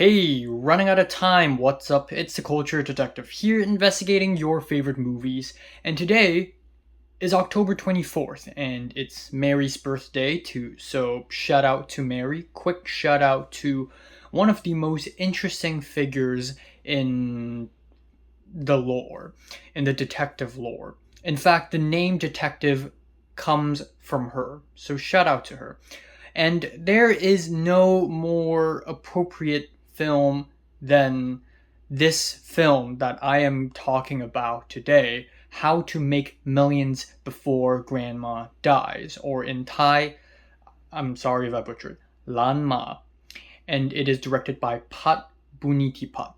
Hey, running out of time, what's up? It's the Culture Detective here investigating your favorite movies. And today is October 24th, and it's Mary's birthday too. So, shout out to Mary. Quick shout out to one of the most interesting figures in the lore, in the detective lore. In fact, the name detective comes from her. So, shout out to her. And there is no more appropriate film than this film that I am talking about today, How to Make Millions Before Grandma Dies, or in Thai, I'm sorry if I butchered, Lan Ma. And it is directed by Pat Bunitipat.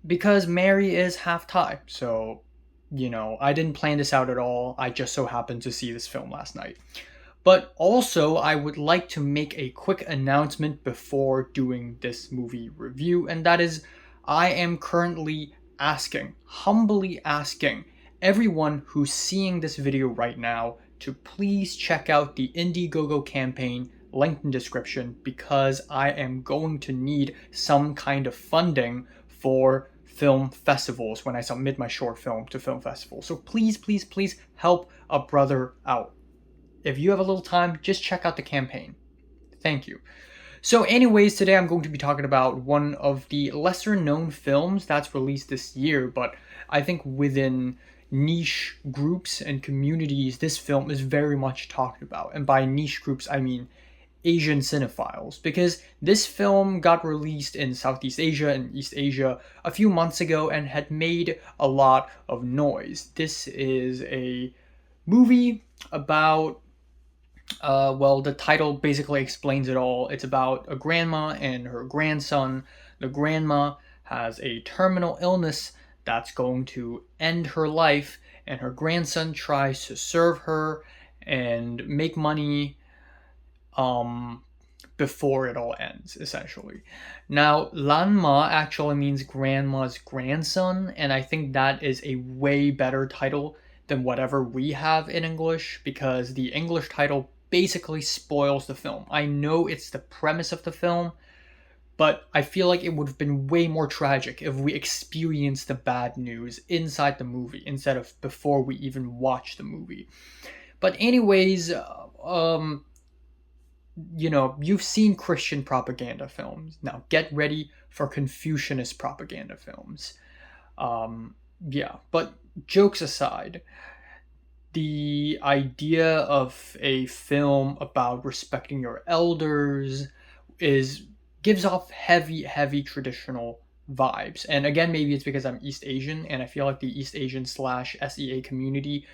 Because Mary is half Thai, so, I didn't plan this out at all. I just so happened to see this film last night. But also, I would like to make a quick announcement before doing this movie review, and that is I am currently humbly asking, everyone who's seeing this video right now to please check out the Indiegogo campaign linked in description because I am going to need some kind of funding for film festivals when I submit my short film to film festivals. So please, please, please help a brother out. If you have a little time, just check out the campaign. Thank you. So anyways, today I'm going to be talking about one of the lesser known films that's released this year, but I think within niche groups and communities, this film is very much talked about. And by niche groups, I mean Asian cinephiles, because this film got released in Southeast Asia and East Asia a few months ago and had made a lot of noise. This is a movie about the title basically explains it all. It's about a grandma and her grandson. The grandma has a terminal illness that's going to end her life, and her grandson tries to serve her and make money before it all ends, essentially. Now, Lanma actually means grandma's grandson, and I think that is a way better title than whatever we have in English, because the English title basically spoils the film. I know it's the premise of the film, but I feel like it would have been way more tragic if we experienced the bad news inside the movie instead of before we even watch the movie. But anyways, you've seen Christian propaganda films. Now get ready for Confucianist propaganda films. But jokes aside, the idea of a film about respecting your elders gives off heavy traditional vibes. And again, maybe it's because I'm East Asian and I feel like the East Asian / SEA community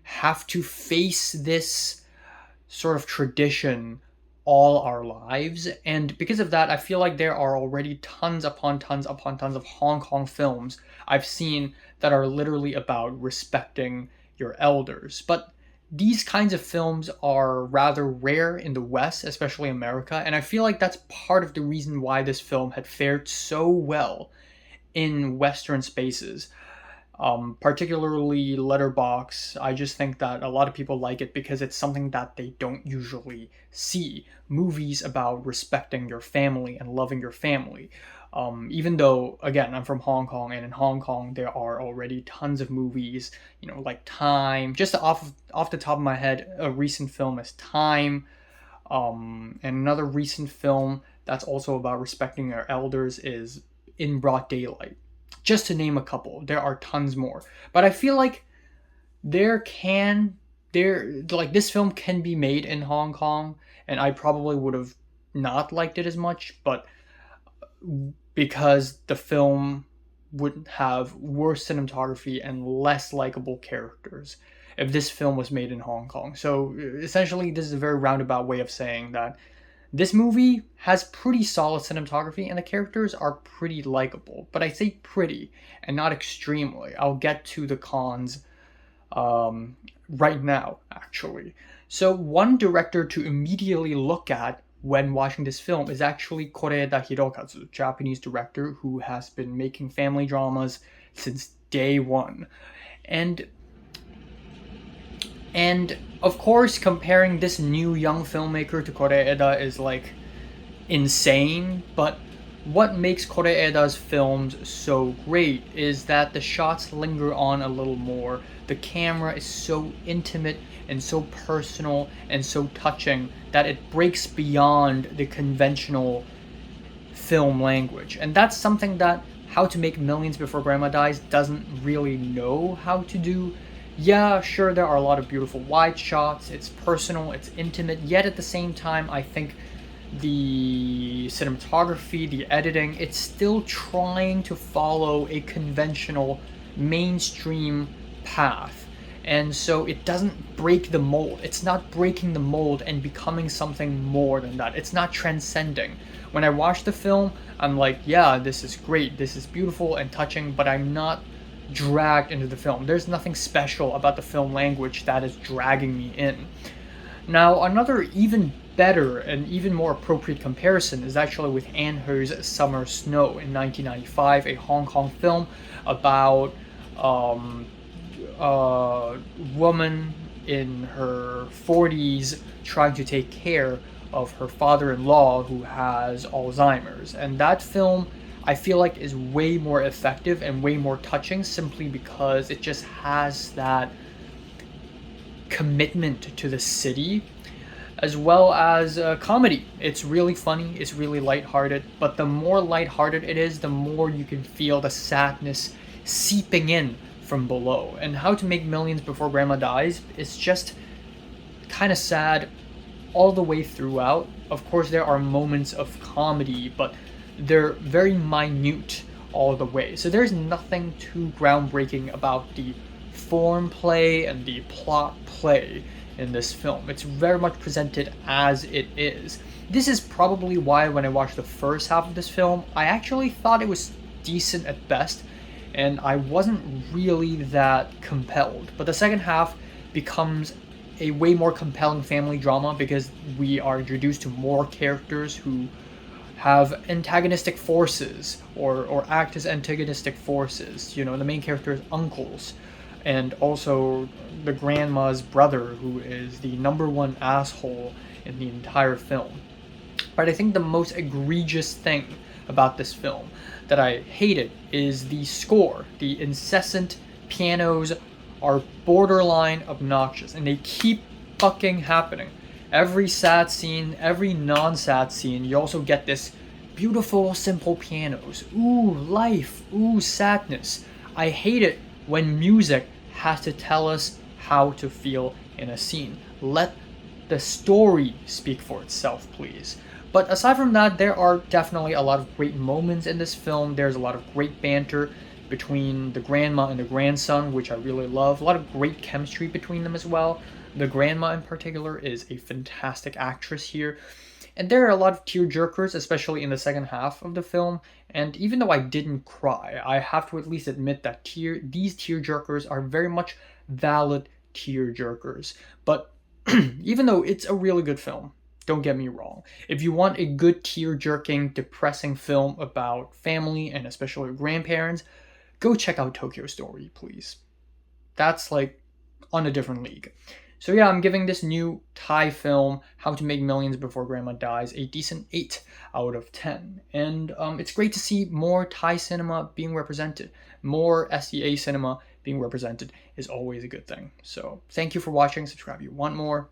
have to face this sort of tradition all our lives. And because of that, I feel like there are already tons upon tons of Hong Kong films I've seen that are literally about respecting your elders. But these kinds of films are rather rare in the West, especially America, and I feel like that's part of the reason why this film had fared so well in Western spaces. Particularly Letterbox, I just think that a lot of people like it because it's something that they don't usually see. Movies about respecting your family and loving your family. Even though, again, I'm from Hong Kong, and in Hong Kong there are already tons of movies, like Time. Just off the top of my head, a recent film is Time, and another recent film that's also about respecting our elders is In Broad Daylight. Just to name a couple, there are tons more. But I feel like this film can be made in Hong Kong, and I probably would have not liked it as much, but because the film would have worse cinematography and less likable characters if this film was made in Hong Kong. So essentially, this is a very roundabout way of saying that this movie has pretty solid cinematography and the characters are pretty likable, but I say pretty and not extremely. I'll get to the cons right now, actually. So one director to immediately look at when watching this film is actually Koreeda Hirokazu, Japanese director who has been making family dramas since day one. And of course, comparing this new young filmmaker to Koreeda is like insane, but what makes Koreeda's films so great is that the shots linger on a little more. The camera is so intimate and so personal and so touching that it breaks beyond the conventional film language. And that's something that How to Make Millions Before Grandma Dies doesn't really know how to do. Yeah, sure, there are a lot of beautiful wide shots, it's personal, it's intimate, yet at the same time, I think the cinematography, the editing, it's still trying to follow a conventional mainstream path. And so it doesn't break the mold. It's not breaking the mold and becoming something more than that. It's not transcending. When I watch the film, I'm like, yeah, this is great, this is beautiful and touching, but I'm not dragged into the film. There's nothing special about the film language that is dragging me in. Now, another even better and even more appropriate comparison is actually with Anne Ho's Summer Snow in 1995, a Hong Kong film about a woman in her 40s trying to take care of her father-in-law who has Alzheimer's. And that film, I feel like, is way more effective and way more touching simply because it just has that commitment to the city as well as comedy. It's really funny, it's really lighthearted, but the more lighthearted it is, the more you can feel the sadness seeping in from below. And How to Make Millions Before Grandma Dies is just kind of sad all the way throughout. Of course, there are moments of comedy, but they're very minute all the way. So there's nothing too groundbreaking about the form play and the plot play in this film. It's very much presented as it is. This is probably why when I watched the first half of this film, I actually thought it was decent at best, and I wasn't really that compelled. But the second half becomes a way more compelling family drama because we are introduced to more characters who have antagonistic forces or act as antagonistic forces. You know, the main character is uncles, and also the grandma's brother, who is the number one asshole in the entire film. But I think the most egregious thing about this film that I hated is the score. The incessant pianos are borderline obnoxious, and they keep fucking happening. Every sad scene, every non-sad scene, you also get this beautiful, simple pianos. Ooh, life. Ooh, sadness. I hate it when music has to tell us how to feel in a scene. Let the story speak for itself, please. But aside from that, there are definitely a lot of great moments in this film. There's a lot of great banter between the grandma and the grandson, which I really love. A lot of great chemistry between them as well. The grandma in particular is a fantastic actress here. And there are a lot of tearjerkers, especially in the second half of the film. And even though I didn't cry, I have to at least admit that these tearjerkers are very much valid tearjerkers. But even though it's a really good film, don't get me wrong, if you want a good tear-jerking, depressing film about family and especially grandparents, go check out Tokyo Story, please. That's like on a different league. So yeah, I'm giving this new Thai film, How to Make Millions Before Grandma Dies, a decent 8 out of 10. And it's great to see more Thai cinema being represented. More SEA cinema being represented is always a good thing. So thank you for watching. Subscribe if you want more.